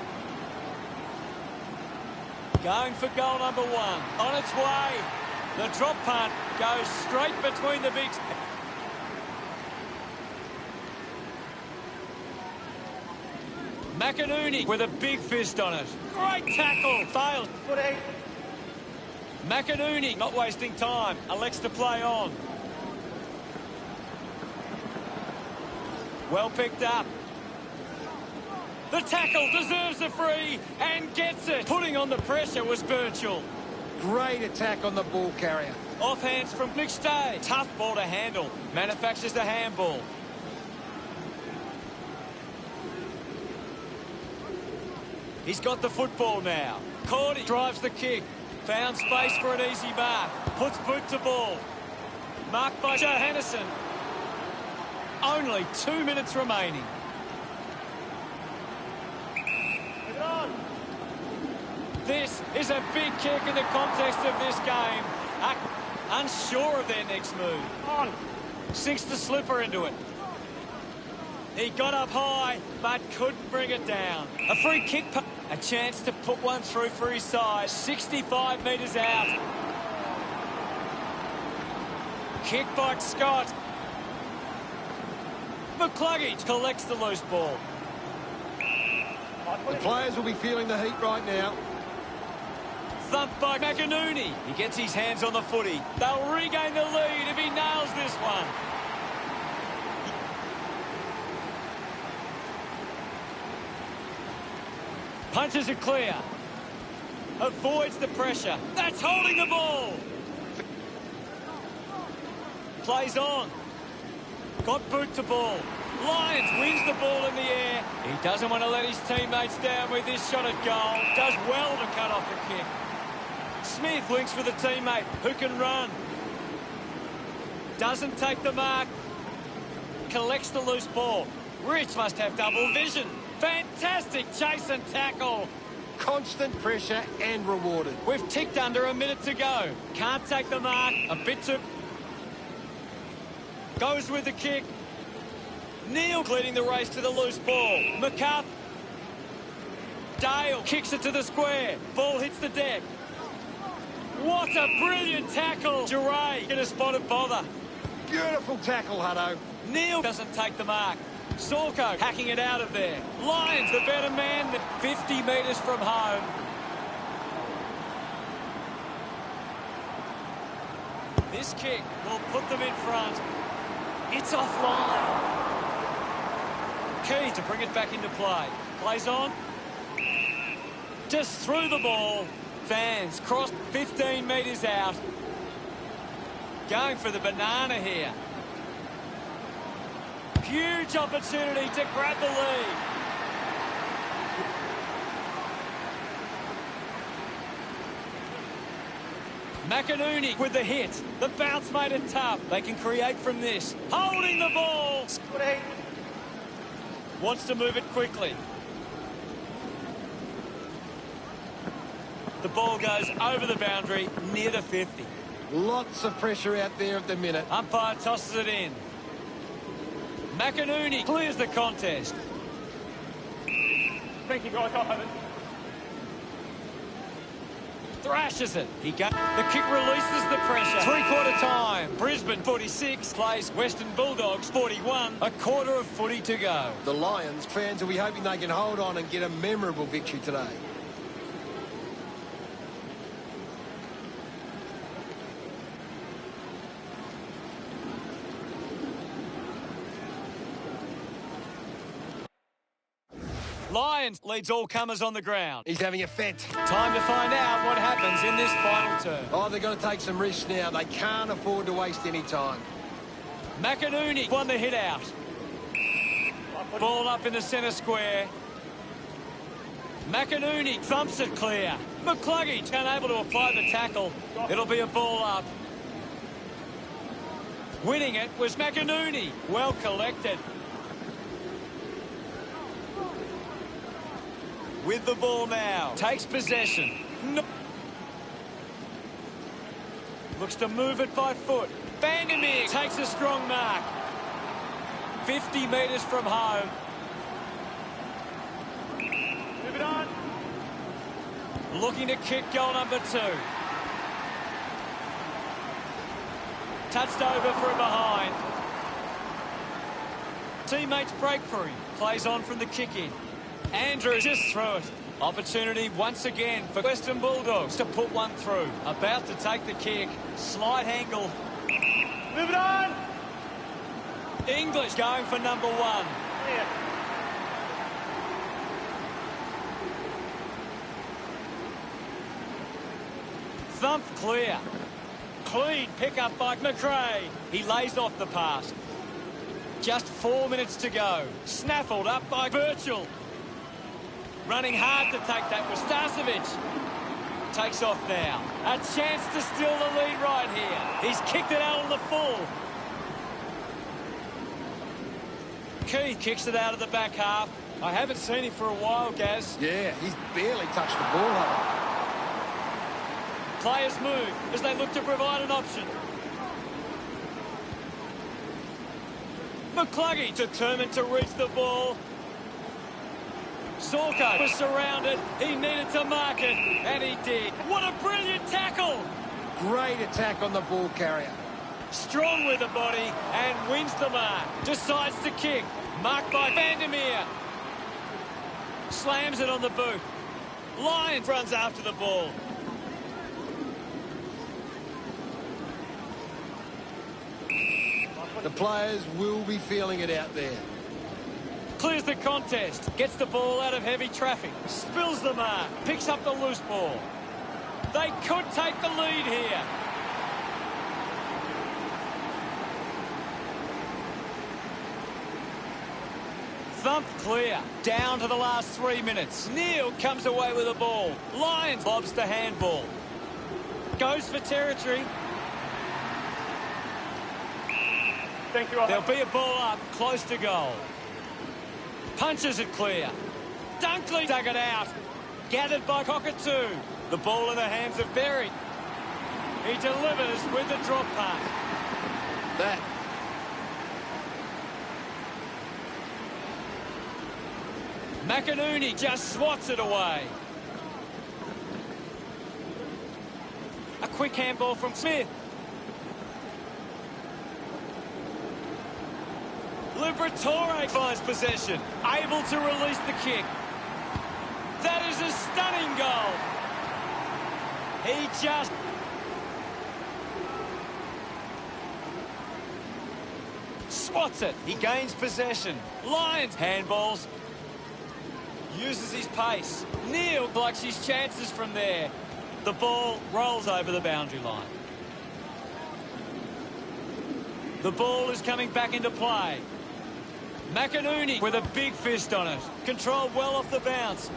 Going for goal number one. On its way. The drop punt goes straight between the big... McInerney with a big fist on it. Great tackle. Failed. Footy. McInerney not wasting time. Elects to play on. Well picked up. The tackle deserves a free and gets it. Putting on the pressure was Birchall. Great attack on the ball carrier. Off hands from McStay. Tough ball to handle. Manufactures the handball. He's got the football now. Cordy drives the kick. Found space for an easy mark. Puts boot to ball. Marked by Johannesson. Only 2 minutes remaining. Move it on. This is a big kick in the context of this game. Unsure of their next move. On. Sinks the slipper into it. He got up high, but couldn't bring it down. A free kick. A chance to put one through for his side. 65 metres out. Kick by Scott. McCluggage collects the loose ball. The players will be feeling the heat right now. Thumped by McInerney. He gets his hands on the footy. They'll regain the lead if he nails this one. Punches it clear. Avoids the pressure. That's holding the ball. Plays on. Got boot to ball. Lions wins the ball in the air. He doesn't want to let his teammates down with this shot at goal. Does well to cut off the kick. Smith links with a teammate who can run. Doesn't take the mark. Collects the loose ball. Rich must have double vision. Fantastic chase and tackle. Constant pressure and rewarded. We've ticked under a minute to go. Can't take the mark. A bit too... Goes with the kick. Neal leading the race to the loose ball. McCarthy. Dale kicks it to the square. Ball hits the deck. What a brilliant tackle. Duray in a spotted bother. Beautiful tackle, Hutto. Neal doesn't take the mark. Sorko hacking it out of there. Lions the better man, 50 metres from home. This kick will put them in front. It's offline. Key to bring it back into play. Plays on. Just threw the ball. Fans crossed 15 metres out. Going for the banana here. Huge opportunity to grab the lead. McInerney with the hit. The bounce made it tough. They can create from this. Holding the ball. Wants to move it quickly. The ball goes over the boundary near the 50. Lots of pressure out there at the minute. Umpire tosses it in. McInerney clears the contest. Thank you, guys. I'll have it. Thrashes it. The kick releases the pressure. Three-quarter time. Brisbane 46 plays Western Bulldogs 41. A quarter of footy to go. The Lions fans will be hoping they can hold on and get a memorable victory today. Lions leads all comers on the ground. He's having a fit. Time to find out what happens in this final turn. Oh, they've got to take some risks now. They can't afford to waste any time. McInerney won the hit out. Ball up in the centre square. McInerney thumps it clear. McCluggage unable to apply the tackle. It'll be a ball up. Winning it was McInerney. Well collected. With the ball now. Takes possession. No. Looks to move it by foot. Vandermeer takes a strong mark. 50 metres from home. Move it on. Looking to kick goal number 2. Touched over from behind. Teammates break for him. Plays on from the kick in. Andrews just threw it. Opportunity once again for Western Bulldogs to put one through. About to take the kick. Slight angle. Move it on. English going for number 1. Yeah. Thump clear. Clean pick-up by McRae. He lays off the pass. Just 4 minutes to go. Snaffled up by Birchall. Running hard to take that was Starcevic. Takes off now. A chance to steal the lead right here. He's kicked it out on the full. Keith kicks it out of the back half. I haven't seen him for a while, Gaz. Yeah, he's barely touched the ball, Hutto. Players move as they look to provide an option. McCluggage determined to reach the ball. Sorko was surrounded. He needed to mark it, and he did. What a brilliant tackle! Great attack on the ball carrier. Strong with the body and wins the mark. Decides to kick. Marked by Vandermeer. Slams it on the boot. Lions runs after the ball. The players will be feeling it out there. Clears the contest. Gets the ball out of heavy traffic. Spills the mark. Picks up the loose ball. They could take the lead here. Thumped clear. Down to the last 3 minutes. Neil comes away with the ball. Lions lobs the handball. Goes for territory. Thank you. There'll be a ball up close to goal. Punches it clear. Dunkley dug it out. Gathered by Cockatoo. The ball in the hands of Berry. He delivers with the drop punt. That. McInerney just swats it away. A quick handball from Smith. Liberatore finds possession. Able to release the kick. That is a stunning goal. He just... swats it. He gains possession. Lions handballs. Uses his pace. Neil likes his chances from there. The ball rolls over the boundary line. The ball is coming back into play. McInerney with a big fist on it. Controlled well off the bounce.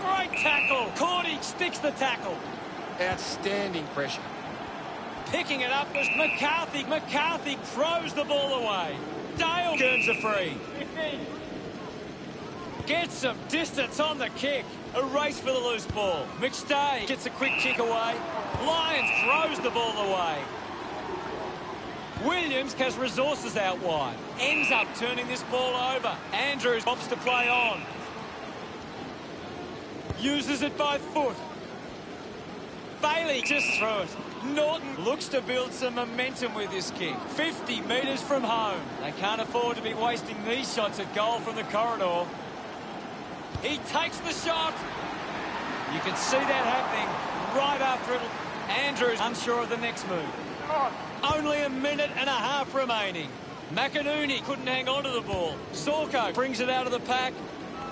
Great tackle. Cordy sticks the tackle. Outstanding pressure. Picking it up was McCarthy. McCarthy throws the ball away. Dale turns a free. 15. Gets some distance on the kick. A race for the loose ball. McStay gets a quick kick away. Lyons throws the ball away. Williams has resources out wide. Ends up turning this ball over. Andrews opts to play on. Uses it by foot. Bailey just threw it. Norton looks to build some momentum with this kick. 50 metres from home. They can't afford to be wasting these shots at goal from the corridor. He takes the shot. You can see that happening right after it. Andrews unsure of the next move. Only a minute and a half remaining. McInerney couldn't hang on to the ball. Zorko brings it out of the pack.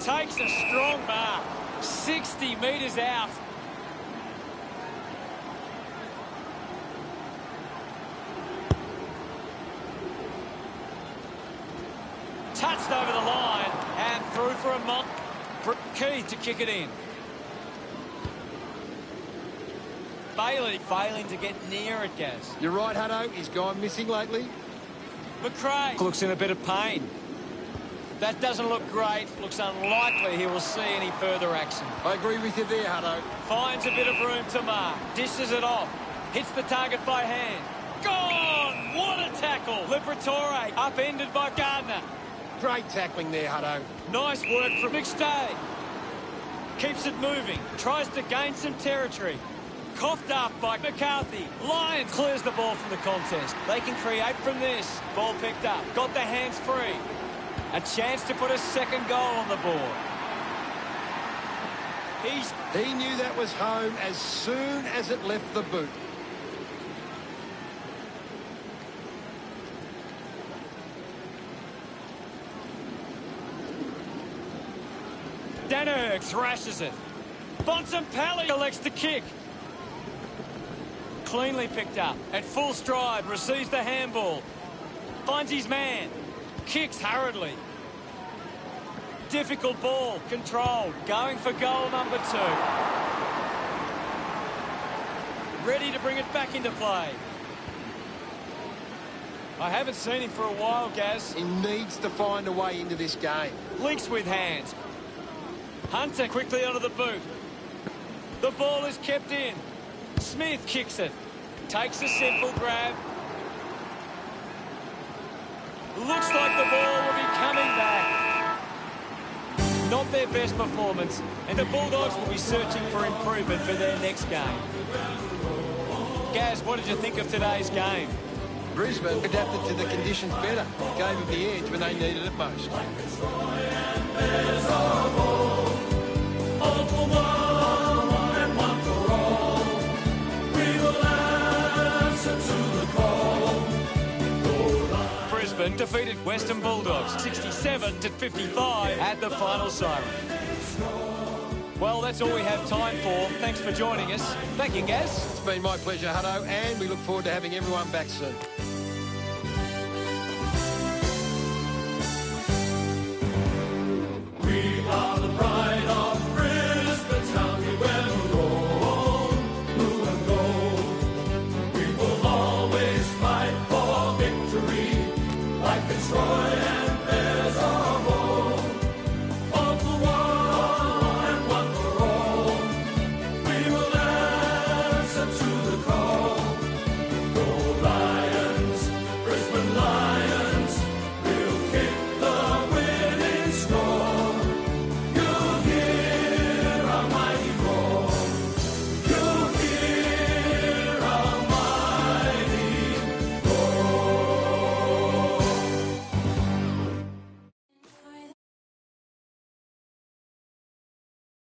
Takes a strong mark. 60 metres out. Touched over the line and through for a month. Key to kick it in. Bailey failing to get near it, Gaz. You're right, Hutto. He's gone missing lately. McRae looks in a bit of pain. That doesn't look great. Looks unlikely he will see any further action. I agree with you there, Hutto. Finds a bit of room to mark. Dishes it off. Hits the target by hand. Gone! What a tackle! Liberatore upended by Gardner. Great tackling there, Hutto. Nice work from McStay. Keeps it moving. Tries to gain some territory. Coughed up by McCarthy. Lyons clears the ball from the contest. They can create from this. Ball picked up. Got their hands free. A chance to put a second goal on the board. He knew that was home as soon as it left the boot. Dannerg thrashes it. Bontempelli elects to kick. Cleanly picked up. At full stride, receives the handball. Finds his man. Kicks hurriedly. Difficult ball. Controlled. Going for goal number 2. Ready to bring it back into play. I haven't seen him for a while, Gaz. He needs to find a way into this game. Links with hands. Hunter quickly onto the boot. The ball is kept in. Smith kicks it. Takes a simple grab. Looks like the ball will be coming back. Not their best performance, and the Bulldogs will be searching for improvement for their next game. Gaz, what did you think of today's game? Brisbane adapted to the conditions better. Gave them the edge when they needed it most. Brisbane defeated Western Bulldogs 67-55 at the final siren. Well, that's all we have time for. Thanks for joining us. Thank you, Gaz. It's been my pleasure, Hutto, and we look forward to having everyone back soon.